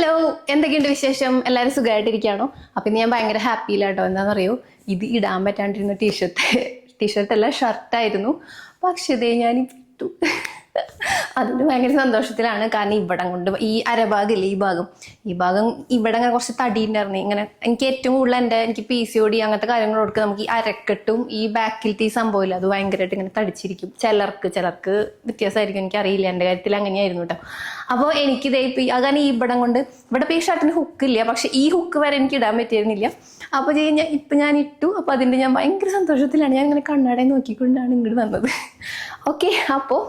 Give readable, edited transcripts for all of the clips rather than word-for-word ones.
Hello, എന്തൊക്കെയുണ്ട് വിശേഷം? എല്ലാവരും സുഖമായിട്ടിരിക്കുകയാണോ? അപ്പം ഇന്ന് ഞാൻ ഭയങ്കര ഹാപ്പിയിലാട്ടോ. എന്താണെന്നറിയോ, ഇത് ഇടാൻ പറ്റാണ്ടിരുന്ന ടീഷർട്ടല്ല, ഷർട്ടായിരുന്നു. പക്ഷേ ഇതേ ഞാൻ ഇട്ടു. അതിന് ഭയങ്കര സന്തോഷത്തിലാണ്. കാരണം ഇവിടം കൊണ്ട് ഈ അരഭാഗമില്ലേ, ഈ ഭാഗം ഇവിടെ അങ്ങനെ കുറച്ച് തടിയുണ്ടായിരുന്നു. ഇങ്ങനെ എനിക്ക് ഏറ്റവും കൂടുതൽ എനിക്ക് PCOD അങ്ങനത്തെ കാര്യങ്ങളോടൊക്കെ നമുക്ക് ഈ അരക്കെട്ടും ഈ ബാക്കിലത്തെ ഈ സംഭവമില്ല, അത് ഭയങ്കരമായിട്ട് ഇങ്ങനെ തടിച്ചിരിക്കും. ചിലർക്ക് വ്യത്യാസമായിരിക്കും, എനിക്കറിയില്ല. എൻ്റെ കാര്യത്തിൽ അങ്ങനെയായിരുന്നു കേട്ടോ. അപ്പോൾ എനിക്കിതേ കാരണം ഈ ഇവിടം കൊണ്ട് ഇവിടെ ഈ ഷർട്ടിന് ഹുക്കില്ല, പക്ഷെ ഈ ഹുക്ക് വരെ എനിക്ക് ഇടാൻ പറ്റിയിരുന്നില്ല. അപ്പോൾ ഞാൻ ഇട്ടു. അപ്പോൾ അതിൻ്റെ ഞാൻ ഭയങ്കര സന്തോഷത്തിലാണ്. ഞാൻ ഇങ്ങനെ കണ്ണാടയിൽ നോക്കിക്കൊണ്ടാണ് ഇങ്ങോട്ട് വന്നത്. ഓക്കെ, അപ്പോൾ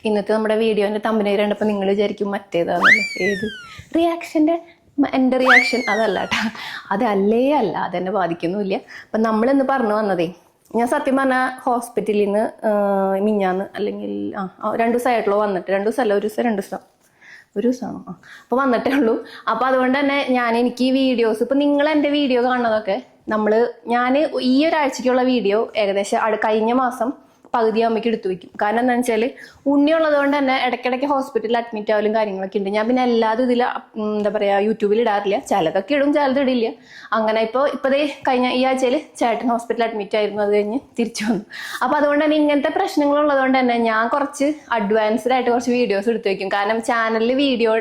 ഇന്നത്തെ നമ്മുടെ വീഡിയോൻ്റെ തമ്പനയിൽ കണ്ടപ്പോൾ നിങ്ങൾ വിചാരിക്കും മറ്റേതാണല്ലോ, ഏത് എൻ്റെ റിയാക്ഷൻ അതല്ല കേട്ടോ. അതല്ല, അതെന്നെ ബാധിക്കുന്നുമില്ല. അപ്പം നമ്മളിന്ന് പറഞ്ഞു വന്നതേ, ഞാൻ സത്യം പറഞ്ഞാൽ ഹോസ്പിറ്റലിൽ നിന്ന് മിഞ്ഞാന്ന് അല്ലെങ്കിൽ 2 ദിവസമായിട്ടുള്ളൂ വന്നിട്ട്. 2 ദിവസമല്ല, ഒരു ദിവസമാണോ? അപ്പോൾ വന്നിട്ടേ ഉള്ളൂ. അപ്പോൾ അതുകൊണ്ട് തന്നെ എനിക്ക് ഈ വീഡിയോസ്, ഇപ്പം നിങ്ങൾ എൻ്റെ വീഡിയോ കാണുന്നതൊക്കെ ഞാൻ ഈ ഒരാഴ്ചയ്ക്കുള്ള വീഡിയോ ഏകദേശം കഴിഞ്ഞ മാസം പകുതിയാകുമ്പോഴേക്ക് എടുത്തു വയ്ക്കും. കാരണം എന്താണെന്ന് വെച്ചാൽ ഉണ്ണിയുള്ളത് കൊണ്ട് തന്നെ ഇടയ്ക്കിടയ്ക്ക് ഹോസ്പിറ്റലിൽ അഡ്മിറ്റ് ആവലും കാര്യങ്ങളൊക്കെ ഉണ്ട്. ഞാൻ പിന്നെ എല്ലാതും ഇതിൽ എന്താ പറയുക യൂട്യൂബിൽ ഇടാറില്ല. ചിലതൊക്കെ ഇടും, ചിലത് ഇടില്ല. അങ്ങനെ ഇപ്പോഴേ ഈ ആഴ്ചയിൽ ചേട്ടൻ ഹോസ്പിറ്റലിൽ അഡ്മിറ്റ് ആയിരുന്നു. അത് കഴിഞ്ഞ് തിരിച്ചു വന്നു. അപ്പോൾ അതുകൊണ്ട് തന്നെ ഇങ്ങനത്തെ പ്രശ്നങ്ങളുള്ളത് കൊണ്ട് തന്നെ ഞാൻ കുറച്ച് അഡ്വാൻസ്ഡ് ആയിട്ട് കുറച്ച് വീഡിയോസ് എടുത്തു വയ്ക്കും. കാരണം ചാനലിൽ വീഡിയോ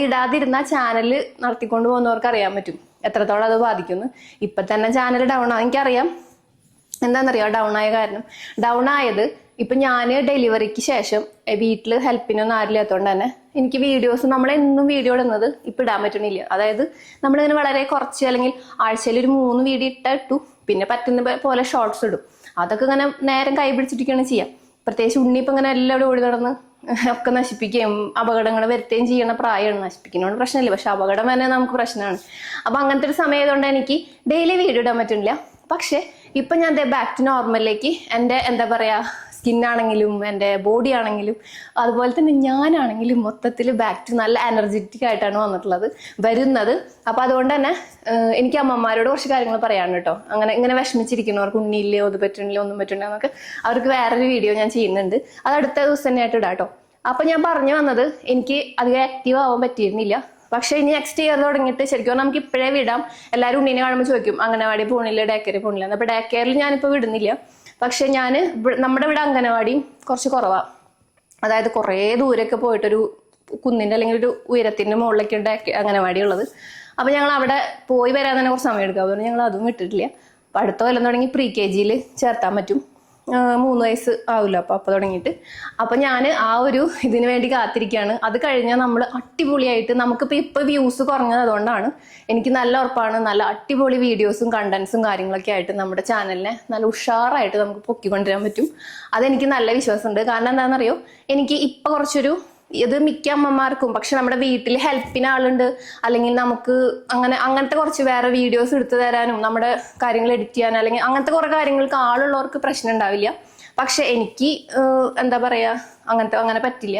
ഇടാതിരുന്ന ചാനൽ നടത്തിക്കൊണ്ട് പോകുന്നവർക്ക് അറിയാൻ പറ്റും എത്രത്തോളം അത് ബാധിക്കുന്നു. ഇപ്പം തന്നെ ചാനൽ ഡൗൺ ആണ്, എനിക്കറിയാം. എന്താണെന്നറിയാം ഡൗൺ ആയത് ഇപ്പം ഞാൻ ഡെലിവറിക്ക് ശേഷം വീട്ടിൽ ഹെൽപ്പിനൊന്നും ആരില്ലാത്തതുകൊണ്ട് തന്നെ എനിക്ക് വീഡിയോസ് നമ്മളെന്നും വീഡിയോ ഇടുന്നത് ഇപ്പം ഇടാൻ പറ്റണില്ല. അതായത് നമ്മളിങ്ങനെ വളരെ കുറച്ച്, അല്ലെങ്കിൽ ആഴ്ചയിൽ ഒരു 3 വീഡിയോ ഇട്ടു. പിന്നെ പറ്റുന്ന പോലെ ഷോർട്സ് ഇടും. അതൊക്കെ ഇങ്ങനെ നേരം കൈ പിടിച്ചിട്ടൊക്കെയാണ് ചെയ്യാം. പ്രത്യേകിച്ച് ഉണ്ണി ഇപ്പം ഇങ്ങനെ എല്ലാവരും ഓടി നടന്ന് ഒക്കെ നശിപ്പിക്കുകയും അപകടങ്ങൾ വരുത്തുകയും ചെയ്യണ പ്രായമാണ്. നശിപ്പിക്കുന്നതുകൊണ്ട് പ്രശ്നമില്ല, പക്ഷെ അപകടം തന്നെ നമുക്ക് പ്രശ്നമാണ്. അപ്പം അങ്ങനത്തെ ഒരു സമയമായതുകൊണ്ട് എനിക്ക് ഡെയിലി വീഡിയോ ഇടാൻ പറ്റുന്നില്ല. പക്ഷെ ഇപ്പം ഞാൻ ബാക്ക് ടു നോർമലിലേക്ക് എൻ്റെ എന്താ പറയുക, സ്കിന്നാണെങ്കിലും എൻ്റെ ബോഡി ആണെങ്കിലും അതുപോലെ തന്നെ ഞാനാണെങ്കിലും മൊത്തത്തിൽ ബാക്ക് ടു നല്ല എനർജറ്റിക് ആയിട്ടാണ് വരുന്നത്. അപ്പോൾ അതുകൊണ്ട് തന്നെ എനിക്ക് അമ്മമാരോട് കുറച്ച് കാര്യങ്ങൾ പറയാൻ കേട്ടോ. ഇങ്ങനെ വിഷമിച്ചിരിക്കുന്നവർക്ക് ഉണ്ണിയില്ലേ, ഒന്നും പറ്റണില്ല, എന്നൊക്കെ അവർക്ക് വേറൊരു വീഡിയോ ഞാൻ ചെയ്യുന്നുണ്ട്. അത് അടുത്ത ദിവസം തന്നെയായിട്ട് ഇടാം കേട്ടോ. അപ്പം ഞാൻ പറഞ്ഞു വന്നത്, എനിക്ക് അധികം ആക്റ്റീവ് ആവാൻ പറ്റിയിരുന്നില്ല. പക്ഷെ ഇനി നെക്സ്റ്റ് ഇയർ തുടങ്ങിയിട്ട് ശരിക്കും നമുക്ക് ഇപ്പോഴേ വിടാം. എല്ലാവരും ഉണ്ണീനെ കാണുമ്പോൾ ചോദിക്കും അംഗനവാടി പോണില്ല, ഡേ കെയറിൽ പോണില്ല. അപ്പോൾ ഡേ കെയറിൽ ഞാനിപ്പോൾ വിടുന്നില്ല. പക്ഷെ നമ്മുടെ ഇവിടെ അംഗനവാടിയും കുറച്ച് കുറവാണ്. അതായത് കുറേ ദൂരമൊക്കെ പോയിട്ടൊരു കുന്നിൻ്റെ അല്ലെങ്കിൽ ഒരു ഉയരത്തിൻ്റെ മുകളിലൊക്കെ അംഗനവാടി ഉള്ളത്. അപ്പോൾ ഞങ്ങൾ അവിടെ പോയി വരാൻ തന്നെ കുറച്ച് സമയം എടുക്കും. അതുകൊണ്ട് ഞങ്ങൾ അതും വിട്ടിട്ടില്ല. അപ്പോൾ അടുത്ത കൊല്ലം തുടങ്ങി PKGയിൽ ചേർത്താൻ പറ്റും. 3 വയസ്സ് ആവില്ല അപ്പോൾ തുടങ്ങിയിട്ട്. അപ്പം ഞാൻ ഇതിനു വേണ്ടി കാത്തിരിക്കുകയാണ്. അത് കഴിഞ്ഞാൽ നമ്മൾ അടിപൊളിയായിട്ട് നമുക്കിപ്പോൾ വ്യൂസ് കുറഞ്ഞത് അതുകൊണ്ടാണ്. എനിക്ക് നല്ല ഉറപ്പാണ്, നല്ല അടിപൊളി വീഡിയോസും കണ്ടന്റ്സും കാര്യങ്ങളൊക്കെ ആയിട്ട് നമ്മുടെ ചാനലിനെ നല്ല ഉഷാറായിട്ട് നമുക്ക് പൊക്കിക്കൊണ്ടുവരാൻ പറ്റും. അതെനിക്ക് നല്ല വിശ്വാസമുണ്ട്. കാരണം എന്താണെന്നറിയോ, എനിക്ക് ഇപ്പം കുറച്ചൊരു ഇത് മിക്ക അമ്മമാർക്കും, പക്ഷെ നമ്മുടെ വീട്ടിൽ ഹെൽപ്പിന് ആളുണ്ട്, അല്ലെങ്കിൽ നമുക്ക് അങ്ങനത്തെ കുറച്ച് വേറെ വീഡിയോസ് എടുത്തു തരാനും നമ്മുടെ കാര്യങ്ങൾ എഡിറ്റ് ചെയ്യാനും അല്ലെങ്കിൽ അങ്ങനത്തെ കുറേ കാര്യങ്ങൾക്ക് ആളുള്ളവർക്ക് പ്രശ്നം ഉണ്ടാവില്ല. പക്ഷെ എനിക്ക് എന്താ പറയുക, അങ്ങനെ പറ്റില്ല.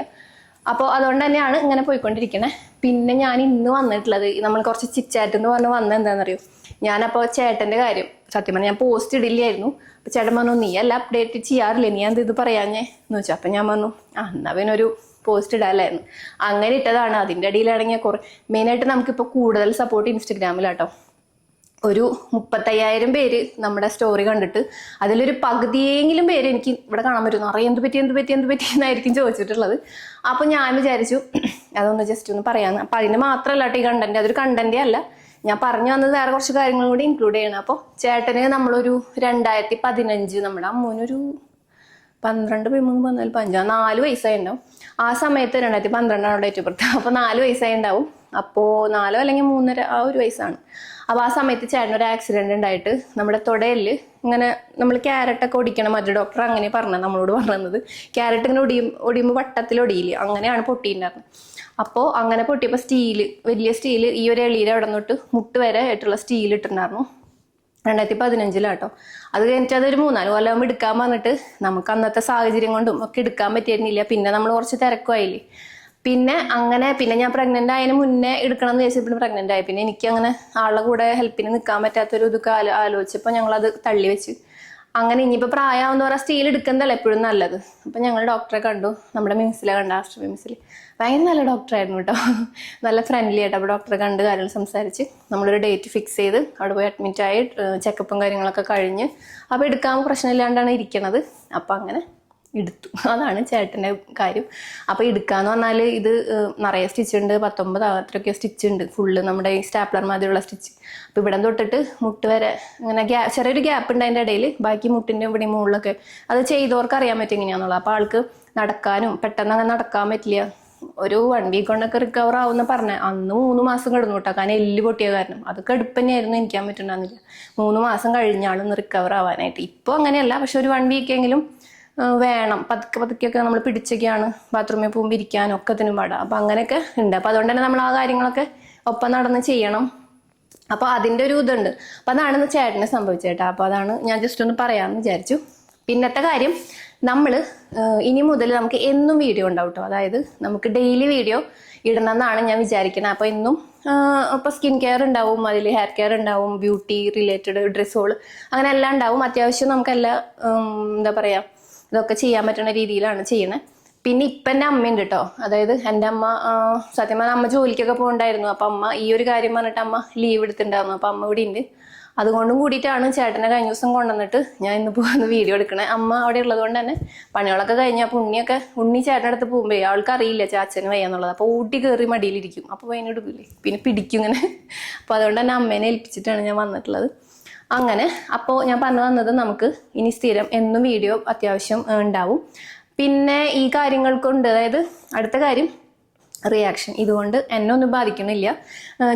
അപ്പോൾ അതുകൊണ്ട് തന്നെയാണ് ഇങ്ങനെ പോയിക്കൊണ്ടിരിക്കണേ. പിന്നെ ഞാൻ ഇന്ന് വന്നിട്ടുള്ളത്, നമ്മൾ കുറച്ച് ചിറ്റാറ്റ് എന്ന് പറഞ്ഞ് വന്നത് എന്താണെന്നറിയോ, ഞാനപ്പോൾ ചേട്ടൻ്റെ കാര്യം സത്യം പറഞ്ഞാൽ ഞാൻ പോസ്റ്റ് ഇടില്ലായിരുന്നു. അപ്പോൾ ചേട്ടൻ പറഞ്ഞു, നീ എല്ലാം അപ്ഡേറ്റ് ചെയ്യാറില്ലേ, നീ ഇത് പറയാഞ്ഞേ എന്ന് വെച്ചു. അപ്പം ഞാൻ പറഞ്ഞു എന്നാൽ പിന്നെ പോസ്റ്റ് ഇടാലായിരുന്നു. അങ്ങനെ ഇട്ടതാണ്. അതിൻ്റെ അടിയിലാണെങ്കിൽ മെയിനായിട്ട് നമുക്കിപ്പോൾ കൂടുതൽ സപ്പോർട്ട് ഇൻസ്റ്റഗ്രാമിലാട്ടോ. ഒരു 35,000 പേര് നമ്മുടെ സ്റ്റോറി കണ്ടിട്ട് അതിലൊരു പകുതിയെങ്കിലും പേര് എനിക്ക് ഇവിടെ കാണാൻ പറ്റും. അറിയാം എന്ത് പറ്റി എന്നായിരിക്കും ചോദിച്ചിട്ടുള്ളത്. അപ്പോൾ ഞാൻ വിചാരിച്ചു അതൊന്ന് ജസ്റ്റ് ഒന്ന് പറയാമെന്ന്. അപ്പം അതിന് മാത്രമല്ല കേട്ടോ ഈ കണ്ടന്റ്, അതൊരു കണ്ടന്റേ അല്ല. ഞാൻ പറഞ്ഞു വന്നത് വേറെ കുറച്ച് കാര്യങ്ങളും കൂടി ഇൻക്ലൂഡ് ചെയ്യണം. അപ്പോൾ ചേട്ടന് നമ്മളൊരു 2015, നമ്മുടെ അമ്മൂനൊരു 12, 13, 14, 15, 4 വയസ്സായിട്ടുണ്ടാവും. ആ സമയത്ത് 2012 ഡേറ്റ് ഓഫ് ബർത്ത്. അപ്പോൾ 4 വയസ്സായിട്ടുണ്ടാവും. അപ്പോൾ 4 അല്ലെങ്കിൽ 3.5 ആ ഒരു വയസ്സാണ്. അപ്പോൾ ആ സമയത്ത് ചേട്ടനൊരു ആക്സിഡന്റ് ഉണ്ടായിട്ട് നമ്മുടെ തുടയിൽ ഇങ്ങനെ നമ്മൾ ക്യാരറ്റൊക്കെ ഒടിക്കണം. മറ്റു ഡോക്ടർ അങ്ങനെ നമ്മളോട് പറഞ്ഞത് ക്യാരറ്റ് ഇങ്ങനെ ഒടിയുമ്പോൾ വട്ടത്തിൽ ഒടിയില്ല, അങ്ങനെയാണ് പൊട്ടിയിട്ടുണ്ടായിരുന്നത്. അപ്പോൾ അങ്ങനെ പൊട്ടിയപ്പോൾ വലിയ സ്റ്റീല് ഈ ഒരു എളിയുടെ അവിടെ നിന്നിട്ട് മുട്ട് വരെ ആയിട്ടുള്ള സ്റ്റീൽ ഇട്ടിട്ടുണ്ടായിരുന്നു. 2015 അത് കഴിഞ്ഞിട്ട് അതൊരു 3-4 കൊല്ലം എടുക്കാൻ പറഞ്ഞിട്ട് നമുക്ക് അന്നത്തെ സാഹചര്യം കൊണ്ടും ഒക്കെ എടുക്കാൻ പറ്റിയിരുന്നില്ല. പിന്നെ നമ്മൾ കുറച്ച് തിരക്കുമായില്ലേ. പിന്നെ ഞാൻ പ്രഗ്നന്റ് ആയതിന് മുന്നേ എടുക്കണം എന്ന് വിചാരിച്ചപ്പോൾ പ്രഗ്നന്റ് ആയി. പിന്നെ എനിക്ക് അങ്ങനെ ആളുടെ കൂടെ ഹെൽപ്പിന് നിൽക്കാൻ പറ്റാത്തൊരു ഇതൊക്കെ ആലോചിച്ചപ്പോൾ ഞങ്ങളത് തള്ളി വെച്ച്. അങ്ങനെ ഇനിയിപ്പോൾ പ്രായമാവുന്ന പറയാൻ സ്റ്റീൽ എടുക്കുന്നതല്ല എപ്പോഴും നല്ലത്. അപ്പം ഞങ്ങൾ ഡോക്ടറെ കണ്ടു, നമ്മുടെ മിംസിലെ കണ്ട, ആസ്റ്റർ മിംസിൽ. ഭയങ്കര നല്ല ഡോക്ടറായിരുന്നു കേട്ടോ, നല്ല ഫ്രണ്ട്ലി ആയിട്ട്. അപ്പോൾ ഡോക്ടറെ കണ്ട് കാര്യങ്ങൾ സംസാരിച്ച് നമ്മളൊരു ഡേറ്റ് ഫിക്സ് ചെയ്ത് അവിടെ പോയി അഡ്മിറ്റായി ചെക്കപ്പും കാര്യങ്ങളൊക്കെ കഴിഞ്ഞ് അപ്പോൾ എടുക്കാൻ പ്രശ്നമില്ലാണ്ടാണ് ഇരിക്കണത്. അപ്പം അങ്ങനെ എടുത്തു. അതാണ് ചേട്ടൻ്റെ കാര്യം. അപ്പോൾ എടുക്കാന്ന് പറഞ്ഞാൽ ഇത് നിറയെ സ്റ്റിച്ച് ഉണ്ട്, 19 അത്രയൊക്കെ സ്റ്റിച്ച് ഉണ്ട് ഫുള്ള്, നമ്മുടെ ഈ സ്റ്റാപ്ലർ മാതിരിയുള്ള സ്റ്റിച്ച്. അപ്പോൾ ഇവിടെ തൊട്ടിട്ട് മുട്ട് വരെ അങ്ങനെ ചെറിയൊരു ഗ്യാപ്പ് ഉണ്ട് അതിൻ്റെ ഇടയിൽ, ബാക്കി മുട്ടിൻ്റെ ഇവിടെ മുകളിലൊക്കെ. അത് ചെയ്തവർക്ക് അറിയാൻ പറ്റും എങ്ങനെയാണെന്നുള്ളത്. അപ്പോൾ ആൾക്ക് നടക്കാനും പെട്ടെന്ന് അങ്ങനെ നടക്കാൻ പറ്റില്ല. ഒരു 1 വീക്ക് കൊണ്ടൊക്കെ റിക്കവർ ആവുമെന്ന് പറഞ്ഞ. അന്ന് 3 മാസം കിടന്നു കേട്ടോ, കാരണം എല്ല് പൊട്ടിയ കാരണം. അതൊക്കെ എടുപ്പ് തന്നെയായിരുന്നു, എനിക്കാൻ പറ്റുന്നുണ്ടായിരുന്നില്ല. 3 മാസം കഴിഞ്ഞാളൊന്ന് റിക്കവർ ആവാനായിട്ട്. ഇപ്പോൾ അങ്ങനെയല്ല, പക്ഷെ ഒരു 1 വീക്കെങ്കിലും വേണം. പതുക്കെയൊക്കെ നമ്മൾ പിടിച്ചൊക്കെയാണ് ബാത്റൂമിൽ പോകുമ്പോൾ ഇരിക്കാനും ഒക്കത്തിനും പാടാം. അപ്പം അങ്ങനെയൊക്കെ ഉണ്ട്. അപ്പം അതുകൊണ്ട് തന്നെ നമ്മൾ ആ കാര്യങ്ങളൊക്കെ ഒപ്പം നടന്ന് ചെയ്യണം. അപ്പോൾ അതിൻ്റെ ഒരു ഇതുണ്ട്. അപ്പം അതാണ് ചേട്ടന് സംഭവിച്ചേട്ടാ. അപ്പോൾ അതാണ് ഞാൻ ജസ്റ്റ് ഒന്ന് പറയാമെന്ന് വിചാരിച്ചു. പിന്നത്തെ കാര്യം, നമ്മൾ ഇനി മുതൽ നമുക്ക് എന്നും വീഡിയോ ഉണ്ടാവും കേട്ടോ. അതായത് നമുക്ക് ഡെയിലി വീഡിയോ ഇടണം എന്നാണ് ഞാൻ വിചാരിക്കുന്നത്. അപ്പോൾ എന്നും ഇപ്പോൾ സ്കിൻ കെയർ ഉണ്ടാവും, അതിൽ ഹെയർ കെയർ ഉണ്ടാവും, ബ്യൂട്ടി റിലേറ്റഡ് ഡ്രസ്സുകൾ, അങ്ങനെ എല്ലാം ഉണ്ടാവും. അത്യാവശ്യം നമുക്കെല്ലാം എന്താ പറയുക, ഇതൊക്കെ ചെയ്യാൻ പറ്റുന്ന രീതിയിലാണ് ചെയ്യണത്. പിന്നെ ഇപ്പം എൻ്റെ അമ്മയുണ്ട് കേട്ടോ. അതായത് എൻ്റെ അമ്മ സത്യം പറഞ്ഞാൽ അമ്മ ജോലിക്കൊക്കെ പോകണ്ടായിരുന്നു. അപ്പം അമ്മ ഈ ഒരു കാര്യം പറഞ്ഞിട്ട് അമ്മ ലീവ് എടുത്തിട്ടുണ്ടായിരുന്നു. അപ്പം അമ്മ ഇവിടെ ഉണ്ട്. അതുകൊണ്ടും കൂടിയിട്ടാണ് ചേട്ടനെ കഴിഞ്ഞ ദിവസം കൊണ്ടുവന്നിട്ട് ഞാൻ ഇന്ന് പോകുന്ന വീഡിയോ എടുക്കണേ. അമ്മ അവിടെ ഉള്ളത് കൊണ്ട് തന്നെ പണികളൊക്കെ കഴിഞ്ഞപ്പോൾ ഉണ്ണി ചേട്ടൻ്റെ അടുത്ത് പോകുമ്പോൾ ആൾക്ക് അറിയില്ല ചാച്ചന് വയ്യാന്നുള്ളത്. അപ്പോൾ ഊട്ടി കയറി മടിയിലിരിക്കും. അപ്പോൾ അതിനെ എടുക്കില്ലേ, പിന്നെ പിടിക്കും ഇങ്ങനെ. അപ്പോൾ അതുകൊണ്ട് തന്നെ അമ്മേനെ ഏൽപ്പിച്ചിട്ടാണ് ഞാൻ വന്നിട്ടുള്ളത്. അങ്ങനെ അപ്പോൾ ഞാൻ പറഞ്ഞു വന്നത്, നമുക്ക് ഇനി സ്ഥിരം എന്നും വീഡിയോ അത്യാവശ്യം ഉണ്ടാവും. പിന്നെ ഈ കാര്യങ്ങൾ കൊണ്ട്, അതായത് അടുത്ത കാര്യം റിയാക്ഷൻ, ഇതുകൊണ്ട് എന്നെ ഒന്നും ബാധിക്കണില്ല.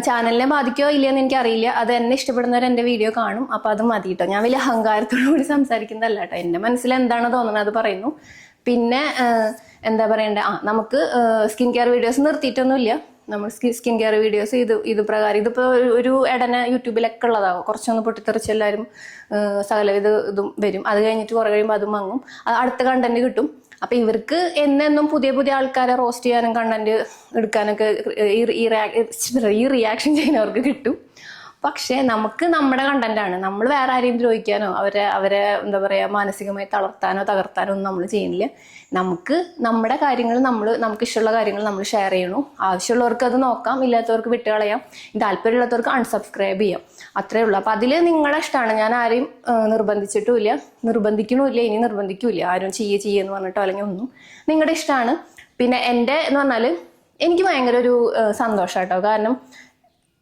ചാനലിനെ ബാധിക്കോ ഇല്ലയെന്ന് എനിക്കറിയില്ല. അത് എന്നെ ഇഷ്ടപ്പെടുന്നവർ എൻ്റെ വീഡിയോ കാണും. അപ്പോൾ അത് മതി കേട്ടോ. ഞാൻ വലിയ അഹങ്കാരത്തോടു കൂടി സംസാരിക്കുന്നതല്ല കേട്ടോ. എൻ്റെ മനസ്സിൽ എന്താണ് തോന്നുന്നത് അത് പറയുന്നു. പിന്നെ എന്താ പറയണ്ടേ, നമുക്ക് സ്കിൻ കെയർ വീഡിയോസ് നിർത്തിയിട്ടൊന്നുമില്ല. നമ്മൾ സ്കിൻ കെയർ വീഡിയോസ് ഇത് പ്രകാരം ഇതിപ്പോൾ ഒരു ഇടനെ യൂട്യൂബിലൊക്കെ ഉള്ളതാവും. കുറച്ചൊന്ന് പൊട്ടിത്തെറിച്ച് എല്ലാവരും സകലവിധ ഇതും വരും. അത് കഴിഞ്ഞിട്ട് കുറേ കഴിയുമ്പോൾ അതും വാങ്ങും, അടുത്ത കണ്ടന്റ് കിട്ടും. അപ്പം ഇവർക്ക് എന്നെന്നും പുതിയ പുതിയ ആൾക്കാരെ റോസ്റ്റ് ചെയ്യാനും കണ്ടന്റ് എടുക്കാനൊക്കെ ഈ റിയാക്ഷൻ ചെയ്യുന്നവർക്ക് കിട്ടും. പക്ഷേ നമുക്ക് നമ്മുടെ കണ്ടന്റാണ്. നമ്മൾ വേറെ ആരെയും ദ്രോഹിക്കാനോ അവരെ എന്താ പറയുക മാനസികമായി തളർത്താനോ തകർത്താനോ ഒന്നും നമ്മൾ ചെയ്യുന്നില്ല. നമുക്ക് നമ്മുടെ കാര്യങ്ങൾ നമുക്ക് ഇഷ്ടമുള്ള കാര്യങ്ങൾ നമ്മൾ ഷെയർ ചെയ്യണു. ആവശ്യമുള്ളവർക്ക് അത് നോക്കാം, ഇല്ലാത്തവർക്ക് വിട്ടുകളയാം, താല്പര്യമുള്ളവർക്ക് അൺസബ്സ്ക്രൈബ് ചെയ്യാം, അത്രേ ഉള്ളൂ. അപ്പം അതിൽ നിങ്ങളുടെ ഇഷ്ടമാണ്. ഞാൻ ആരെയും നിർബന്ധിക്കണമില്ല, ഇനി നിർബന്ധിക്കൂല. ആരും ചെയ്യെന്ന് പറഞ്ഞിട്ടോ അല്ലെങ്കിൽ ഒന്നും. നിങ്ങളുടെ ഇഷ്ടമാണ്. പിന്നെ എൻ്റെ എന്ന് പറഞ്ഞാൽ എനിക്ക് ഭയങ്കര ഒരു സന്തോഷം കേട്ടോ. കാരണം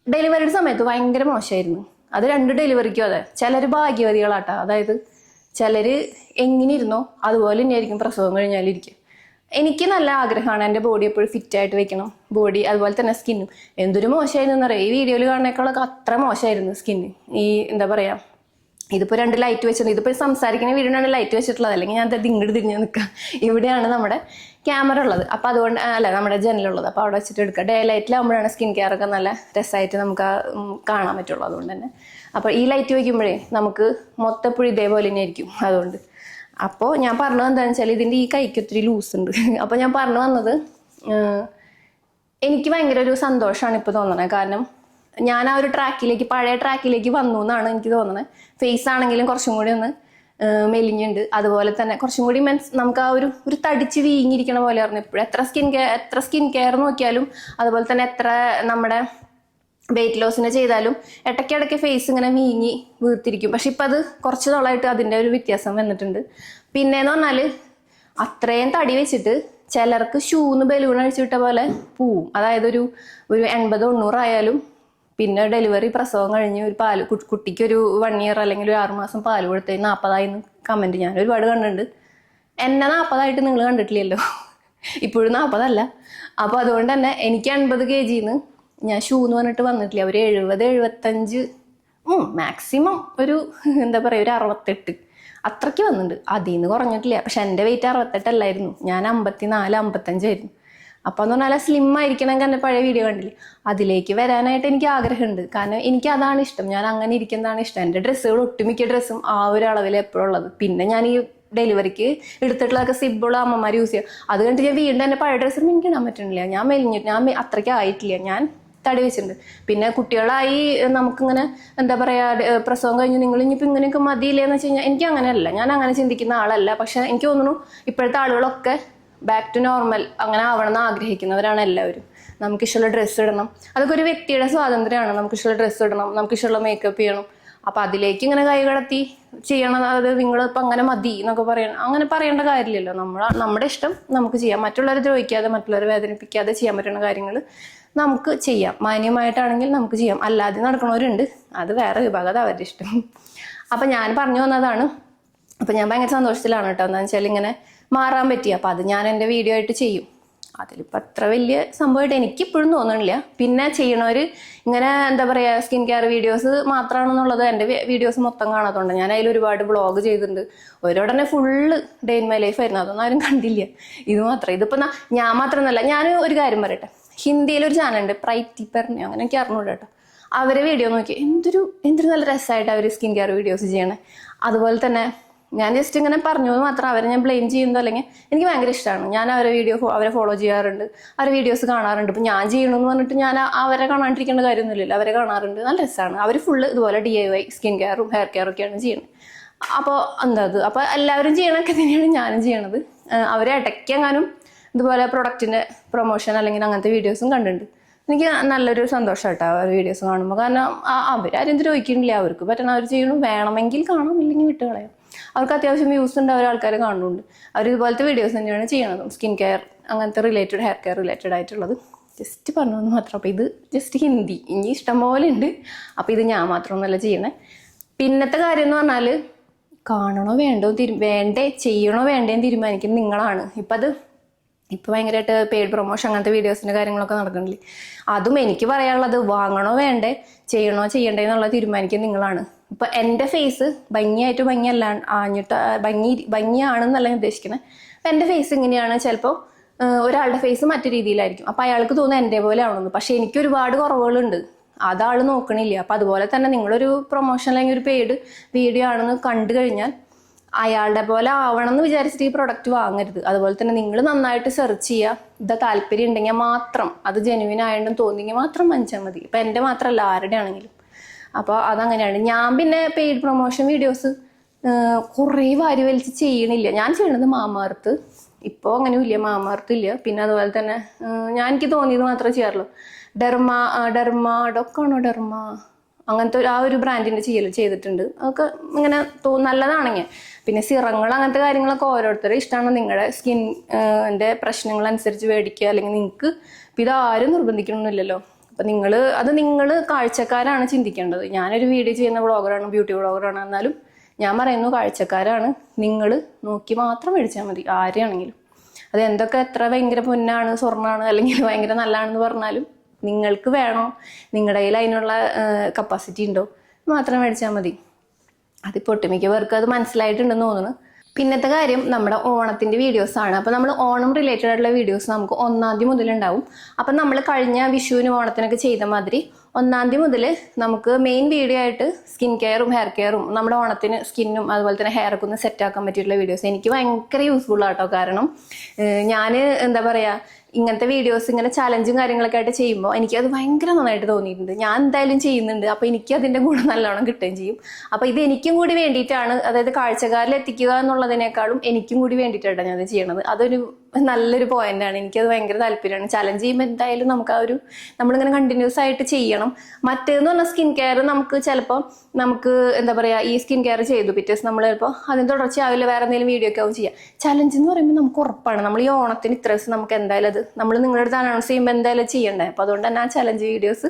ഡെലിവറിയുടെ സമയത്ത് ഭയങ്കര മോശമായിരുന്നു. അത് 2 ഡെലിവറിക്കും അതെ. ചിലർ ഭാഗ്യവതികളാട്ടോ. അതായത് ചിലർ എങ്ങനെ ഇരുന്നോ അതുപോലെ തന്നെയായിരിക്കും പ്രസവം കഴിഞ്ഞാലിരിക്കും. എനിക്ക് നല്ല ആഗ്രഹമാണ് എൻ്റെ ബോഡി എപ്പോഴും ഫിറ്റായിട്ട് വെക്കണം. ബോഡി അതുപോലെ തന്നെ സ്കിന്നും എന്തൊരു മോശമായിരുന്നു എന്നറിയാം. ഈ വീഡിയോയിൽ കാണുന്നേക്കാളൊക്കെ അത്ര മോശമായിരുന്നു സ്കിന്ന്. ഈ എന്താ പറയുക, ഇതിപ്പോൾ 2 ലൈറ്റ് വെച്ചിട്ടുണ്ട്. ഇതിപ്പോൾ സംസാരിക്കുന്ന വീഡിയോയാണ് ലൈറ്റ് വെച്ചിട്ടുള്ളത്. അല്ലെങ്കിൽ ഞാൻ ഇങ്ങോട്ട് തിരിഞ്ഞ് നിൽക്കാം. ഇവിടെയാണ് നമ്മുടെ ക്യാമറ ഉള്ളത്. അപ്പോൾ അതുകൊണ്ട് അല്ല നമ്മുടെ ജനലുള്ളത്. അപ്പോൾ അവിടെ വെച്ചിട്ട് എടുക്കുക. ഡേ ലൈറ്റിലാകുമ്പോഴാണ് സ്കിൻ കെയർ ഒക്കെ നല്ല രസമായിട്ട് നമുക്ക് കാണാൻ പറ്റുള്ളൂ. അതുകൊണ്ട് തന്നെ അപ്പോൾ ഈ ലൈറ്റ് വയ്ക്കുമ്പോഴേ നമുക്ക് മൊത്തപ്പോഴും ഇതേപോലെ തന്നെ ആയിരിക്കും. അതുകൊണ്ട് അപ്പോൾ ഞാൻ പറഞ്ഞത് എന്താണെന്ന് വെച്ചാൽ ഇതിൻ്റെ ഈ കൈക്ക് ഒത്തിരി ലൂസ് ഉണ്ട്. അപ്പോൾ ഞാൻ പറഞ്ഞു വന്നത്, എനിക്ക് ഭയങ്കര ഒരു സന്തോഷമാണ് ഇപ്പോൾ തോന്നണത്. കാരണം ഞാൻ ആ ഒരു പഴയ ട്രാക്കിലേക്ക് വന്നു എന്നാണ് എനിക്ക് തോന്നുന്നത്. ഫേസ് ആണെങ്കിലും കുറച്ചും കൂടി ഒന്ന് മെലിഞ്ഞുണ്ട്. അതുപോലെ തന്നെ കുറച്ചും കൂടി നമുക്ക് ആ ഒരു തടിച്ച് വീങ്ങിയിരിക്കണ പോലെ ആയിരുന്നു എപ്പോഴും. എത്ര സ്കിൻ കെയർ നോക്കിയാലും അതുപോലെ തന്നെ എത്ര നമ്മുടെ വെയിറ്റ് ലോസിനെ ചെയ്താലും ഇടയ്ക്കിടയ്ക്ക് ഫേസ് ഇങ്ങനെ വീങ്ങി വീർത്തിരിക്കും. പക്ഷെ ഇപ്പം അത് കുറച്ച് നാളായിട്ട് അതിൻ്റെ ഒരു വ്യത്യാസം വന്നിട്ടുണ്ട്. പിന്നെയെന്ന് പറഞ്ഞാൽ അത്രയും തടി വെച്ചിട്ട് ചിലർക്ക് ഷൂന്ന് ബലൂൺ അഴിച്ചു വിട്ട പോലെ പോവും. അതായത് ഒരു 80-90 ആയാലും പിന്നെ ഡെലിവറി പ്രസവം കഴിഞ്ഞ് ഒരു കുട്ടിക്ക് ഒരു 1 ഇയർ അല്ലെങ്കിൽ ഒരു 6 മാസം പാല് കൊടുത്തേ 40 കമൻറ്റ് ഞാൻ ഒരുപാട് കണ്ടിട്ടുണ്ട്. എന്നെ 40 നിങ്ങൾ കണ്ടിട്ടില്ലല്ലോ. ഇപ്പോഴും 40 അല്ല. അപ്പോൾ അതുകൊണ്ട് തന്നെ എനിക്ക് 80 kg ഞാൻ ഷൂ എന്ന് പറഞ്ഞിട്ട് വന്നിട്ടില്ല. ഒരു 70-75 മാക്സിമം ഒരു എന്താ പറയുക ഒരു 68 അത്രയ്ക്ക് വന്നിട്ടുണ്ട്. അതിൽ നിന്ന് കുറഞ്ഞിട്ടില്ല. പക്ഷെ എൻ്റെ വെയിറ്റ് 68 അല്ലായിരുന്നു. ഞാൻ 54-55 ആയിരുന്നു. അപ്പോൾ എന്ന് പറഞ്ഞാൽ സ്ലിം ആയിരിക്കണമെങ്കിൽ എൻ്റെ പഴയ വീഡിയോ കണ്ടില്ലേ, അതിലേക്ക് വരാനായിട്ട് എനിക്ക് ആഗ്രഹമുണ്ട്. കാരണം എനിക്ക് അതാണ് ഇഷ്ടം. ഞാൻ അങ്ങനെ ഇരിക്കുന്നതാണ് ഇഷ്ടം. എൻ്റെ ഡ്രസ്സുകൾ ഒട്ടുമിക്ക ഡ്രസ്സും ആ ഒരു അളവിൽ എപ്പോഴും ഉള്ളത്. പിന്നെ ഞാൻ ഈ ഡെലിവറിക്ക് എടുത്തിട്ടുള്ളതൊക്കെ സിബിൾ അമ്മമാർ യൂസ് ചെയ്യും. അത് കഴിഞ്ഞിട്ട് ഞാൻ വീണ്ടും എൻ്റെ പഴയ ഡ്രസ്സ് എനിക്ക് ഇടാൻ പറ്റണില്ല. ഞാൻ അത്രയ്ക്ക് ആയിട്ടില്ല. ഞാൻ തടി വെച്ചിട്ടുണ്ട്. പിന്നെ കുട്ടികളായി നമുക്കിങ്ങനെ എന്താ പറയുക, പ്രസവം കഴിഞ്ഞ് നിങ്ങൾ ഇനിയിപ്പോൾ ഇങ്ങനെയൊക്കെ മതിയില്ലേന്ന് വെച്ച് കഴിഞ്ഞാൽ എനിക്ക് അങ്ങനെയല്ല, ഞാൻ അങ്ങനെ ചിന്തിക്കുന്ന ആളല്ല. പക്ഷെ എനിക്ക് തോന്നുന്നു ഇപ്പോഴത്തെ ആളുകളൊക്കെ ബാക്ക് ടു നോർമൽ അങ്ങനെ ആവണമെന്ന് ആഗ്രഹിക്കുന്നവരാണ് എല്ലാവരും. നമുക്കിഷ്ടമുള്ള ഡ്രസ്സ് ഇടണം, അതൊക്കെ ഒരു വ്യക്തിയുടെ സ്വാതന്ത്ര്യമാണ്. നമുക്കിഷ്ടമുള്ള ഡ്രസ്സ് ഇടണം, നമുക്കിഷ്ടമുള്ള മേക്കപ്പ് ചെയ്യണം. അപ്പം അതിലേക്ക് ഇങ്ങനെ കൈ കടത്തി ചെയ്യണം, അതായത് നിങ്ങളിപ്പോൾ അങ്ങനെ മതി എന്നൊക്കെ പറയണം, അങ്ങനെ പറയേണ്ട കാര്യമില്ലല്ലോ. നമ്മുടെ ഇഷ്ടം നമുക്ക് ചെയ്യാം, മറ്റുള്ളവരെ ദ്രോഹിക്കാതെ മറ്റുള്ളവരെ വേദനിപ്പിക്കാതെ ചെയ്യാൻ പറ്റുന്ന കാര്യങ്ങൾ നമുക്ക് ചെയ്യാം. മാന്യമായിട്ടാണെങ്കിൽ നമുക്ക് ചെയ്യാം. അല്ലാതെ നടക്കണവരുണ്ട്, അത് വേറെ വിഭാഗം, അത് അവരുടെ ഇഷ്ടം. അപ്പം ഞാൻ പറഞ്ഞു വന്നതാണ്. അപ്പം ഞാൻ ഭയങ്കര സന്തോഷത്തിലാണ് കേട്ടോ. എന്താണെന്ന് വെച്ചാൽ ഇങ്ങനെ മാറാൻ പറ്റി. അപ്പം അത് ഞാൻ എൻ്റെ വീഡിയോ ആയിട്ട് ചെയ്യും. അതിലിപ്പോൾ അത്ര വലിയ സംഭവമായിട്ട് എനിക്കിപ്പോഴും തോന്നണില്ല. പിന്നെ ചെയ്യണവർ ഇങ്ങനെ എന്താ പറയുക, സ്കിൻ കെയർ വീഡിയോസ് മാത്രമാണെന്നുള്ളത് എൻ്റെ വീഡിയോസ് മൊത്തം കാണാത്തതുകൊണ്ട് ഞാൻ അതിൽ ഒരുപാട് വ്ളോഗ് ചെയ്തിട്ടുണ്ട്. ഓരോടനെ full day in my life ആയിരുന്നു, അതൊന്നും ആരും കണ്ടില്ല. ഇത് മാത്രം, ഇതിപ്പോൾ ഞാൻ മാത്രമൊന്നുമല്ല. ഞാൻ ഒരു കാര്യം പറയട്ടെ, ഹിന്ദിയിലൊരു ചാനലുണ്ട് പ്രൈറ്റി പെർണി, അങ്ങനെ എനിക്ക് അറിഞ്ഞൂടാ കേട്ടോ. അവരെ വീഡിയോ നോക്കി എന്തൊരു നല്ല രസമായിട്ട് അവർ സ്കിൻ കെയർ വീഡിയോസ് ചെയ്യണേ. അതുപോലെ തന്നെ ഞാൻ ജസ്റ്റ് ഇങ്ങനെ പറഞ്ഞു മാത്രം, അവരെ ഞാൻ ബ്ലെയിം ചെയ്യുന്നതോ അല്ലെങ്കിൽ എനിക്ക് ഭയങ്കര ഇഷ്ടമാണ്. ഞാൻ അവരെ ഫോളോ ചെയ്യാറുണ്ട്, അവരെ വീഡിയോസ് കാണാറുണ്ട്. ഇപ്പം ഞാൻ ചെയ്യണമെന്ന് പറഞ്ഞിട്ട് ഞാൻ അവരെ കാണാണ്ടിരിക്കേണ്ട കാര്യമൊന്നുമില്ലല്ലോ, അവരെ കാണാറുണ്ട്. നല്ല രസമാണ്. അവർ ഫുള്ള് ഇതുപോലെ DIY സ്കിൻ കെയറും ഹെയർ കെയറും ഒക്കെയാണ് ചെയ്യുന്നത്. അപ്പോൾ എന്താ അത്, അപ്പോൾ എല്ലാവരും ചെയ്യണമൊക്കെ തന്നെയാണ് ഞാനും ചെയ്യണത്. അവരെ ഇടയ്ക്കെങ്ങാനും ഇതുപോലെ പ്രൊഡക്റ്റിൻ്റെ പ്രൊമോഷൻ അല്ലെങ്കിൽ അങ്ങനത്തെ വീഡിയോസും കണ്ടിട്ടുണ്ട്. എനിക്ക് നല്ലൊരു സന്തോഷം കേട്ടോ ആ വീഡിയോസ് കാണുമ്പോൾ. കാരണം അവരാരും ദ്രോഹിക്കുന്നില്ല, അവർക്ക് പറ്റണം അവർ ചെയ്യണം. വേണമെങ്കിൽ കാണാം, ഇല്ലെങ്കിൽ വിട്ട് കളയാം. അവർക്ക് അത്യാവശ്യം വ്യൂസ് ഉണ്ട്, ആൾക്കാർ കാണുന്നുണ്ട്. അവർ ഇതുപോലത്തെ വീഡിയോസ് തന്നെയാണ് ചെയ്യണതും, സ്കിൻ കെയർ അങ്ങനത്തെ റിലേറ്റഡ്, ഹെയർ കെയർ റിലേറ്റഡ് ആയിട്ടുള്ളത്. ജസ്റ്റ് പറഞ്ഞതെന്ന് മാത്രം. അപ്പോൾ ഇത് ജസ്റ്റ് ഹിന്ദി, ഇനി ഇഷ്ടം പോലെ ഉണ്ട്. അപ്പോൾ ഇത് ഞാൻ മാത്രമൊന്നുമല്ല ചെയ്യണേ. പിന്നത്തെ കാര്യം എന്ന് പറഞ്ഞാൽ, കാണണോ വേണ്ടേ ചെയ്യണോ വേണ്ടേന്ന് തീരുമാനിക്കുന്നത് നിങ്ങളാണ്. ഇപ്പോൾ ഭയങ്കരമായിട്ട് പെയ്ഡ് പ്രൊമോഷൻ അങ്ങനത്തെ വീഡിയോസിൻ്റെ കാര്യങ്ങളൊക്കെ നടക്കുന്നില്ലേ. അതും എനിക്ക് പറയാനുള്ളത്, വാങ്ങണോ വേണ്ടേ ചെയ്യണോ ചെയ്യണ്ടേ എന്നുള്ളത് തീരുമാനിക്കുന്നത് നിങ്ങളാണ്. ഇപ്പം എൻ്റെ ഫേസ് ഭംഗിയായിട്ട് ഭംഗിയാണെന്നല്ല ഉദ്ദേശിക്കുന്നത്. അപ്പം എൻ്റെ ഫേസ് ഇങ്ങനെയാണ്, ചിലപ്പോൾ ഒരാളുടെ ഫേസ് മറ്റു രീതിയിലായിരിക്കും. അപ്പം അയാൾക്ക് തോന്നുന്നത് എൻ്റെ പോലെ ആവണമെന്ന്. പക്ഷെ എനിക്ക് ഒരുപാട് കുറവുകളുണ്ട്, അതാൾ നോക്കണില്ല. അപ്പം അതുപോലെ തന്നെ നിങ്ങളൊരു പ്രൊമോഷൻ അല്ലെങ്കിൽ ഒരു പെയ്ഡ് വീഡിയോ ആണെന്ന് കണ്ടു കഴിഞ്ഞാൽ അയാളുടെ പോലെ ആവണം എന്ന് വിചാരിച്ചിട്ട് ഈ പ്രൊഡക്റ്റ് വാങ്ങരുത്. അതുപോലെ തന്നെ നിങ്ങൾ നന്നായിട്ട് സെർച്ച് ചെയ്യുക. ഇത് താല്പര്യം ഉണ്ടെങ്കിൽ മാത്രം, അത് ജെനുവിൻ ആയിട്ടും തോന്നിയെങ്കിൽ മാത്രം വാങ്ങിച്ചാൽ മതി. ഇപ്പം എൻ്റെ മാത്രമല്ല, ആരുടെ ആണെങ്കിലും. അപ്പോൾ അതങ്ങനെയാണ്. ഞാൻ പിന്നെ പെയ്ഡ് പ്രൊമോഷൻ വീഡിയോസ് കുറേ വാരി വലിച്ച് ചെയ്യണില്ല. ഞാൻ ചെയ്യണത് മാമാർത്ത്, ഇപ്പോൾ അങ്ങനെയും ഇല്ല, മാമാർത്ത് ഇല്ല. പിന്നെ അതുപോലെ തന്നെ എനിക്ക് തോന്നിയത് മാത്രമേ ചെയ്യാറുള്ളൂ. ഡെർമ അങ്ങനത്തെ ആ ഒരു ബ്രാൻഡിൻ്റെ ചെയ്തിട്ടുണ്ട്. അതൊക്കെ ഇങ്ങനെ നല്ലതാണെങ്കിൽ. പിന്നെ സിറങ്ങൾ അങ്ങനത്തെ കാര്യങ്ങളൊക്കെ ഓരോരുത്തരുടെ ഇഷ്ടമാണ്. നിങ്ങളുടെ സ്കിൻ്റെ പ്രശ്നങ്ങളനുസരിച്ച് മേടിക്കുക, അല്ലെങ്കിൽ നിങ്ങൾക്ക് ഇപ്പം ഇതാരും നിർബന്ധിക്കണമെന്നില്ലല്ലോ. അപ്പം നിങ്ങൾ കാഴ്ചക്കാരാണ് ചിന്തിക്കേണ്ടത്. ഞാനൊരു വീഡിയോ ചെയ്യുന്ന വ്ളോഗറാണ്, ബ്യൂട്ടി വ്ളോഗറാണ്. എന്നാലും ഞാൻ പറയുന്നു, കാഴ്ചക്കാരാണ്. നിങ്ങൾ നോക്കി മാത്രം മേടിച്ചാൽ മതി, ആരെയാണെങ്കിലും. അത് എന്തൊക്കെ എത്ര ഭയങ്കര പൊന്നാണ്, സ്വർണ്ണമാണ്, അല്ലെങ്കിൽ ഭയങ്കര നല്ലതാണെന്ന് പറഞ്ഞാലും നിങ്ങൾക്ക് വേണോ, നിങ്ങളുടെ കയ്യിൽ അതിനുള്ള കപ്പാസിറ്റി ഉണ്ടോ മാത്രം മേടിച്ചാൽ മതി. അതിപ്പോൾ ഒട്ടുമിക്ക പേർക്ക് അത് മനസ്സിലായിട്ടുണ്ടെന്ന് തോന്നുന്നു. പിന്നത്തെ കാര്യം നമ്മുടെ ഓണത്തിൻ്റെ വീഡിയോസാണ്. അപ്പോൾ നമ്മൾ ഓണം റിലേറ്റഡ് ആയിട്ടുള്ള വീഡിയോസ് നമുക്ക് 1-ാം തീയതി മുതലുണ്ടാവും. അപ്പം നമ്മൾ കഴിഞ്ഞ വിഷുവിനും ഓണത്തിനൊക്കെ ചെയ്ത മാതിരി 1-ാം തീയതി മുതൽ നമുക്ക് മെയിൻ വീഡിയോ ആയിട്ട് സ്കിൻ കെയറും ഹെയർ കെയറും നമ്മുടെ ഓണത്തിന് സ്കിന്നും അതുപോലെ തന്നെ ഹെയറൊക്കെ ഒന്ന് സെറ്റാക്കാൻ പറ്റിയിട്ടുള്ള വീഡിയോസ് എനിക്ക് ഭയങ്കര യൂസ്ഫുൾ ആട്ടോ. കാരണം ഞാൻ എന്താ പറയുക, ഇങ്ങനത്തെ വീഡിയോസ് ഇങ്ങനെ ചലഞ്ചും കാര്യങ്ങളൊക്കെ ആയിട്ട് ചെയ്യുമ്പോൾ എനിക്കത് ഭയങ്കര നന്നായിട്ട് തോന്നിയിട്ടുണ്ട്. ഞാൻ എന്തായാലും ചെയ്യുന്നുണ്ട്, അപ്പോൾ എനിക്ക് അതിൻ്റെ ഗുണം നല്ലോണം കിട്ടുകയും ചെയ്യും. അപ്പോൾ ഇത് എനിക്കും കൂടി വേണ്ടിയിട്ടാണ്, അതായത് കാഴ്ചക്കാരിൽ എത്തിക്കുക എന്നുള്ളതിനേക്കാളും എനിക്കും കൂടി വേണ്ടിയിട്ടാണ് ഞാനത് ചെയ്യണത്. അതൊരു നല്ലൊരു പോയിന്റാണ്. എനിക്കത് ഭയങ്കര താല്പര്യമാണ്. ചലഞ്ച് ചെയ്യുമ്പോൾ എന്തായാലും നമുക്ക് നമ്മളിങ്ങനെ കണ്ടിന്യൂസ് ആയിട്ട് ചെയ്യണം. മറ്റേന്ന് പറഞ്ഞാൽ സ്കിൻ കെയർ നമുക്ക് എന്താ പറയുക, ഈ സ്കിൻ കെയർ ചെയ്തു പിറ്റേ ദിവസം നമ്മൾ ചിലപ്പോൾ അതിന് തുടർച്ചയാവില്ല, വേറെ എന്തെങ്കിലും വീഡിയോ ഒക്കെ ആവും ചെയ്യുക. ചലഞ്ച് എന്ന് പറയുമ്പോൾ നമുക്ക് ഉറപ്പാണ്, നമ്മൾ ഈ ഓണത്തിന് ഇത്ര ദിവസം നമുക്ക് എന്തായാലും അത് നമ്മൾ നിങ്ങളുടെ അടുത്ത് അനൗൺസ് ചെയ്യുമ്പോൾ എന്തായാലും ചെയ്യണ്ടേ. അപ്പോൾ അതുകൊണ്ട് തന്നെ ആ ചലഞ്ച് വീഡിയോസ്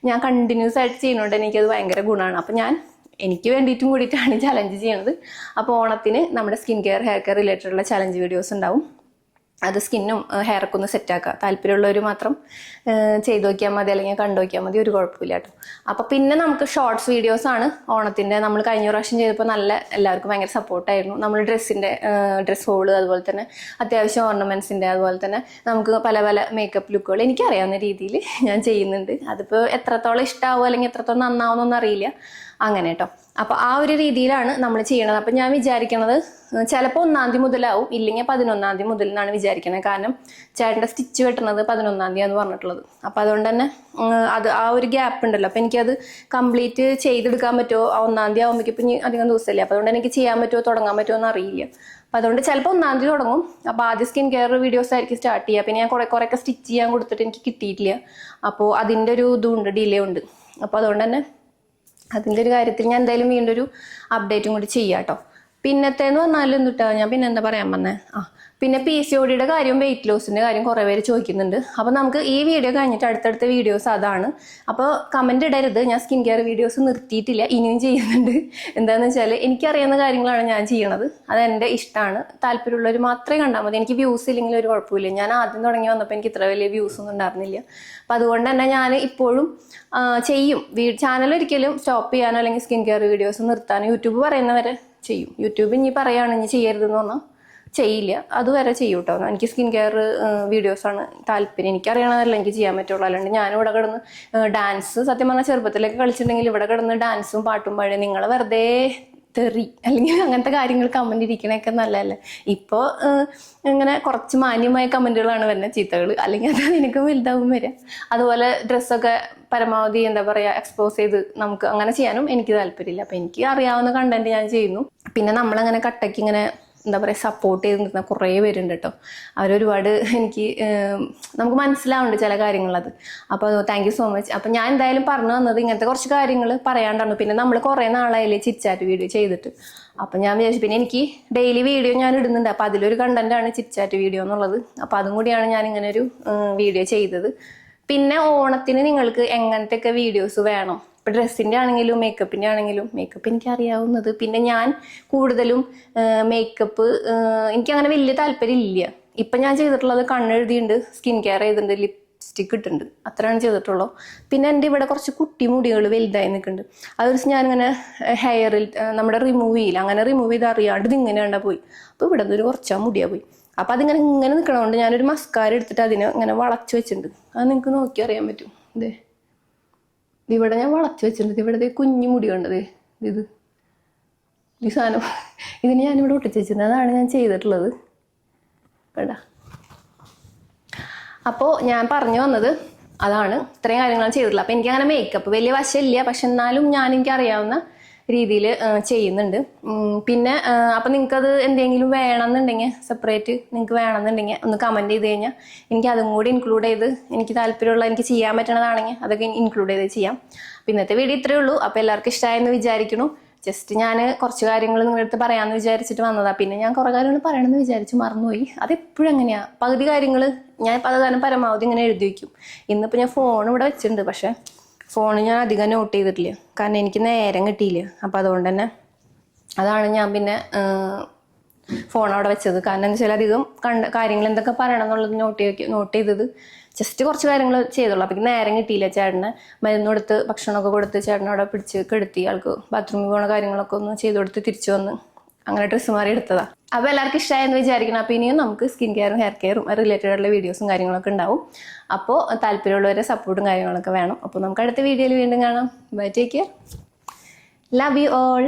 ഞാൻ കണ്ടിന്യൂസ് ആയിട്ട് ചെയ്യുന്നതുകൊണ്ട് എനിക്കത് ഭയങ്കര ഗുണമാണ്. അപ്പോൾ എനിക്ക് വേണ്ടിയിട്ടും കൂടിയിട്ടാണ് ചലഞ്ച് ചെയ്യണത്. അപ്പോൾ ഓണത്തിന് നമ്മുടെ സ്കിൻ കെയർ ഹെയർ കെയർ റിലേറ്റഡുള്ള ചലഞ്ച് വീഡിയോസ് ഉണ്ടാവും. അത് സ്കിന്നും ഹെയറൊക്കെ ഒന്ന് സെറ്റാക്കുക. താല്പര്യമുള്ളവർ മാത്രം ചെയ്ത് നോക്കിയാൽ മതി, അല്ലെങ്കിൽ കണ്ടു നോക്കിയാൽ മതി, ഒരു കുഴപ്പമില്ല കേട്ടോ. അപ്പോൾ പിന്നെ നമുക്ക് ഷോർട്സ് വീഡിയോസാണ് ഓണത്തിൻ്റെ. നമ്മൾ കഴിഞ്ഞ പ്രാവശ്യം ചെയ്തപ്പോൾ എല്ലാവർക്കും ഭയങ്കര സപ്പോർട്ടായിരുന്നു. നമ്മൾ ഡ്രസ് ഹോള്, അതുപോലെ തന്നെ അത്യാവശ്യം ഓർണമെൻറ്റ്സിൻ്റെ, അതുപോലെ തന്നെ നമുക്ക് പല മേക്കപ്പ് ലുക്കുകൾ എനിക്കറിയാവുന്ന രീതിയിൽ ഞാൻ ചെയ്യുന്നുണ്ട്. അതിപ്പോൾ എത്രത്തോളം ഇഷ്ടമാവും അല്ലെങ്കിൽ എത്രത്തോളം നന്നാവുമെന്നൊന്നും അറിയില്ല, അങ്ങനെ കേട്ടോ. അപ്പോൾ ആ ഒരു രീതിയിലാണ് നമ്മൾ ചെയ്യണത്. അപ്പം ഞാൻ വിചാരിക്കണത് ചിലപ്പോൾ 1-ാം തീയതി മുതലാവും, ഇല്ലെങ്കിൽ 11-ാം തീയതി മുതൽ എന്നാണ് വിചാരിക്കുന്നത്. കാരണം ചേട്ടൻ്റെ സ്റ്റിച്ച് വെട്ടുന്നത് 11-ാം തീയതി എന്ന് പറഞ്ഞിട്ടുള്ളത്. അപ്പം അതുകൊണ്ട് തന്നെ അത് ആ ഒരു ഗ്യാപ്പ് ഉണ്ടല്ലോ. അപ്പം എനിക്കത് കംപ്ലീറ്റ് ചെയ്തെടുക്കാൻ പറ്റുമോ 1-ാം തീയതി ആകുമ്പോഴേക്കും ഇപ്പം അധികം ദിവസമല്ലേ. അപ്പം അതുകൊണ്ട് എനിക്ക് ചെയ്യാൻ പറ്റുമോ തുടങ്ങാൻ പറ്റുമോ എന്ന് അറിയില്ല. അപ്പം അതുകൊണ്ട് ചിലപ്പോൾ 1-ാം തീയതി തുടങ്ങും. അപ്പോൾ ആദ്യം സ്കിൻ കെയർ വീഡിയോസ് ആയിരിക്കും സ്റ്റാർട്ട് ചെയ്യുക. പിന്നെ ഞാൻ കുറേയൊക്കെ സ്റ്റിച്ച് ചെയ്യാൻ കൊടുത്തിട്ട് എനിക്ക് കിട്ടിയിട്ടില്ല. അപ്പോൾ അതിൻ്റെ ഒരു ഇതുണ്ട്, ഡിലേ ഉണ്ട്. അപ്പോൾ അതുകൊണ്ട് തന്നെ അതിൻ്റെ ഒരു കാര്യത്തിൽ ഞാൻ എന്തായാലും വീണ്ടും ഒരു അപ്ഡേറ്റും കൂടി ചെയ്യാം കേട്ടോ. പിന്നത്തേന്ന് പറഞ്ഞാൽ എന്തുട്ടാ ഞാൻ പിന്നെ എന്താ പറയാൻ വന്നേ, പിന്നെ PCOD കാര്യവും വെയിറ്റ് ലോസിൻ്റെ കാര്യം കുറേ പേര് ചോദിക്കുന്നുണ്ട്. അപ്പോൾ നമുക്ക് ഈ വീഡിയോ കഴിഞ്ഞിട്ട് അടുത്തടുത്ത വീഡിയോസ് അതാണ്. അപ്പോൾ കമൻറ്റ് ഇടരുത്, ഞാൻ സ്കിൻ കെയർ വീഡിയോസ് നിർത്തിയിട്ടില്ല, ഇനിയും ചെയ്യുന്നുണ്ട്. എന്താണെന്ന് വെച്ചാൽ എനിക്കറിയാവുന്ന കാര്യങ്ങളാണ് ഞാൻ ചെയ്യണത്. അതെൻ്റെ ഇഷ്ടമാണ്. താല്പര്യമുള്ളവർ മാത്രമേ കണ്ടാൽ മതി. എനിക്ക് വ്യൂസ് ഇല്ലെങ്കിൽ ഒരു കുഴപ്പമില്ല. ഞാൻ ആദ്യം തുടങ്ങി വന്നപ്പോൾ എനിക്ക് ഇത്ര വലിയ വ്യൂസ് ഒന്നും ഉണ്ടായിരുന്നില്ല. അപ്പം അതുകൊണ്ട് തന്നെ ഞാൻ ഇപ്പോഴും ചെയ്യും. ചാനൽ ഒരിക്കലും സ്റ്റോപ്പ് ചെയ്യാനോ അല്ലെങ്കിൽ സ്കിൻ കെയർ വീഡിയോസ് നിർത്താനോ യൂട്യൂബ് പറയുന്നവരെ ചെയ്യും. യൂട്യൂബ് ഇനി പറയുകയാണ് ഇനി ചെയ്യരുതെന്ന് പറഞ്ഞാൽ ചെയ്യില്ല, അതുവരെ ചെയ്യും കേട്ടോ. എനിക്ക് സ്കിൻ കെയർ വീഡിയോസാണ് താല്പര്യം. എനിക്കറിയണതല്ല എനിക്ക് ചെയ്യാൻ പറ്റുള്ളൂ. അല്ലാണ്ട് ഞാനിവിടെ കിടന്ന് ഡാൻസ് സത്യം പറഞ്ഞാൽ ചെറുപ്പത്തിലൊക്കെ കളിച്ചിട്ടുണ്ടെങ്കിൽ ഇവിടെ കിടന്ന് ഡാൻസും പാട്ടും പാടി നിങ്ങളെ വെറുതെ തെറി അല്ലെങ്കിൽ അങ്ങനത്തെ കാര്യങ്ങൾ കമന്റ് ഇരിക്കണൊക്കെ നല്ലതല്ലേ. ഇപ്പോൾ ഇങ്ങനെ കുറച്ച് മാന്യമായ കമന്റുകളാണ് വരുന്നത്, ചീത്തകൾ. അല്ലെങ്കിൽ അത് നിനക്കും വലുതാവും വരിക. അതുപോലെ ഡ്രസ്സൊക്കെ പരമാവധി എന്താ പറയുക എക്സ്പോസ് ചെയ്ത് നമുക്ക് അങ്ങനെ ചെയ്യാനും എനിക്ക് താല്പര്യമില്ല. അപ്പം എനിക്ക് അറിയാവുന്ന കണ്ടന്റ് ഞാൻ ചെയ്യുന്നു. പിന്നെ നമ്മളങ്ങനെ കട്ടയ്ക്ക് ഇങ്ങനെ എന്താ പറയുക സപ്പോർട്ട് ചെയ്ത് നിൽക്കുന്ന കുറേ പേരുണ്ട് കേട്ടോ. അവരൊരുപാട് എനിക്ക് നമുക്ക് മനസ്സിലാവുന്നുണ്ട് ചില കാര്യങ്ങളത്. അപ്പോൾ താങ്ക് യു സോ മച്ച്. അപ്പം ഞാൻ എന്തായാലും പറഞ്ഞു തന്നത് ഇങ്ങനത്തെ കുറച്ച് കാര്യങ്ങൾ പറയാണ്ടാണ്. പിന്നെ നമ്മൾ കുറേ നാളായാലേ ചിറ്റ്ചാറ്റ് വീഡിയോ ചെയ്തിട്ട്. അപ്പം ഞാൻ വിചാരിച്ചു പിന്നെ എനിക്ക് ഡെയിലി വീഡിയോ ഞാൻ ഇടുന്നുണ്ട്. അപ്പം അതിലൊരു കണ്ടന്റാണ് ചിറ്റ്ചാറ്റ് വീഡിയോ എന്നുള്ളത്. അപ്പം അതും കൂടിയാണ് ഞാൻ ഇങ്ങനെ ഒരു വീഡിയോ ചെയ്തത്. പിന്നെ ഓണത്തിന് നിങ്ങൾക്ക് എങ്ങനത്തെയൊക്കെ വീഡിയോസ് വേണം, ഇപ്പം ഡ്രസ്സിൻ്റെ ആണെങ്കിലും മേക്കപ്പിൻ്റെ ആണെങ്കിലും. മേക്കപ്പ് എനിക്ക് അറിയാവുന്നത്. പിന്നെ ഞാൻ കൂടുതലും മേക്കപ്പ് എനിക്കങ്ങനെ വലിയ താല്പര്യം ഇല്ല. ഇപ്പം ഞാൻ ചെയ്തിട്ടുള്ളത് കണ്ണെഴുതിയുണ്ട്, സ്കിൻ കെയർ ചെയ്തിട്ടുണ്ട്, ലിപ്സ്റ്റിക്ക് ഇട്ടുണ്ട്, അത്രയാണ് ചെയ്തിട്ടുള്ളൂ. പിന്നെ എൻ്റെ ഇവിടെ കുറച്ച് കുട്ടി മുടികൾ വലുതായി നിൽക്കുന്നുണ്ട്. അതൊരു ദിവസം ഞാനിങ്ങനെ ഹെയറിൽ നമ്മുടെ റിമൂവ് ചെയ്യില്ല, അങ്ങനെ റിമൂവ് ചെയ്ത് അറിയാണ്ട് ഇതിങ്ങനെ കണ്ടാൽ പോയി. അപ്പോൾ ഇവിടെ നിന്നൊരു കുറച്ചാൽ മുടിയാ പോയി. അപ്പം അതിങ്ങനെ നിൽക്കണതുകൊണ്ട് ഞാനൊരു മസ്കാര എടുത്തിട്ട് അതിനെ ഇങ്ങനെ വളച്ച് വെച്ചിട്ടുണ്ട്. അത് നിങ്ങൾക്ക് നോക്കി അറിയാൻ പറ്റും. ഇതേ ഇവിടെ ഞാൻ വളച്ച് വെച്ചിട്ടുണ്ട്. ഇവിടെ കുഞ്ഞു മുടി കണ്ടതേ ഈ സാധനം ഇതിന് ഞാനിവിടെ ഒട്ടിച്ച് വെച്ചിട്ടുണ്ട്. അതാണ് ഞാൻ ചെയ്തിട്ടുള്ളത് കേട്ടാ. അപ്പോൾ ഞാൻ പറഞ്ഞു വന്നത് അതാണ്, ഇത്രയും കാര്യങ്ങളാണ് ചെയ്തിട്ടുള്ളത്. അപ്പം എനിക്കങ്ങനെ മേക്കപ്പ് വലിയ വശമില്ല, പക്ഷെ എന്നാലും എനിക്കറിയാവുന്ന രീതിയിൽ ചെയ്യുന്നുണ്ട്. പിന്നെ അപ്പം നിങ്ങൾക്കത് എന്തെങ്കിലും വേണമെന്നുണ്ടെങ്കിൽ സെപ്പറേറ്റ് നിങ്ങൾക്ക് വേണമെന്നുണ്ടെങ്കിൽ ഒന്ന് കമൻറ്റ് ചെയ്ത് കഴിഞ്ഞാൽ എനിക്ക് അതും കൂടി ഇൻക്ലൂഡ് ചെയ്ത് എനിക്ക് താല്പര്യമുള്ള എനിക്ക് ചെയ്യാൻ പറ്റണതാണെങ്കിൽ അതൊക്കെ ഇൻക്ലൂഡ് ചെയ്ത് ചെയ്യാം. അപ്പം ഇന്നത്തെ വീഡിയോ ഇത്രയേ ഉള്ളൂ. അപ്പോൾ എല്ലാവർക്കും ഇഷ്ടമായെന്ന് വിചാരിക്കുന്നു. ജസ്റ്റ് ഞാൻ കുറച്ച് കാര്യങ്ങൾ നിങ്ങളുടെ അടുത്ത് പറയാമെന്ന് വിചാരിച്ചിട്ട് വന്നതാണ്. പിന്നെ ഞാൻ കുറേ കാര്യങ്ങൾ പറയണമെന്ന് വിചാരിച്ച് മറന്നുപോയി. അതെപ്പോഴും അങ്ങനെയാണ്. പകുതി കാര്യങ്ങൾ ഞാൻ പലതാരം പരമാവധി ഇങ്ങനെ എഴുതി വയ്ക്കും. ഇന്നിപ്പോൾ ഞാൻ ഫോൺ ഇവിടെ വെച്ചിട്ടുണ്ട്, പക്ഷേ ഫോൺ ഞാൻ അധികം നോട്ട് ചെയ്തിട്ടില്ല, കാരണം എനിക്ക് നേരം കിട്ടിയില്ല. അപ്പോൾ അതുകൊണ്ട് തന്നെ അതാണ് ഞാൻ പിന്നെ ഫോൺ അവിടെ വെച്ചത്. കാരണം എന്താ വെച്ചാൽ അധികം കാര്യങ്ങൾ എന്തൊക്കെ പറയണം എന്നുള്ളത് നോട്ട് ചെയ്തത് ജസ്റ്റ് കുറച്ച് കാര്യങ്ങൾ ചെയ്തോളൂ. അപ്പം നേരം കിട്ടിയില്ല. ചേട്ടന് മരുന്ന് കൊടുത്ത് ഭക്ഷണമൊക്കെ കൊടുത്ത് ചേട്ടനവിടെ പിടിച്ച് കെടുത്തി, ആൾക്ക് ബാത്റൂമിൽ പോകുന്ന കാര്യങ്ങളൊക്കെ ഒന്ന് ചെയ്ത് കൊടുത്ത് തിരിച്ചു വന്ന് അങ്ങനെ ഡ്രസ്സ് മാറി എടുത്തതാണ്. അപ്പോൾ എല്ലാവർക്കും ഇഷ്ടമായെന്ന് വിചാരിക്കണം. അപ്പോൾ ഇനിയും നമുക്ക് സ്കിൻ കെയറും ഹെയർ കെയറും റിലേറ്റഡ് ആയിട്ടുള്ള വീഡിയോസും കാര്യങ്ങളൊക്കെ ഉണ്ടാവും. അപ്പോൾ താല്പര്യമുള്ളവരെ സപ്പോർട്ടും കാര്യങ്ങളൊക്കെ വേണം. അപ്പോൾ നമുക്ക് അടുത്ത വീഡിയോയിൽ വീണ്ടും കാണാം. Bye, take care, love you all.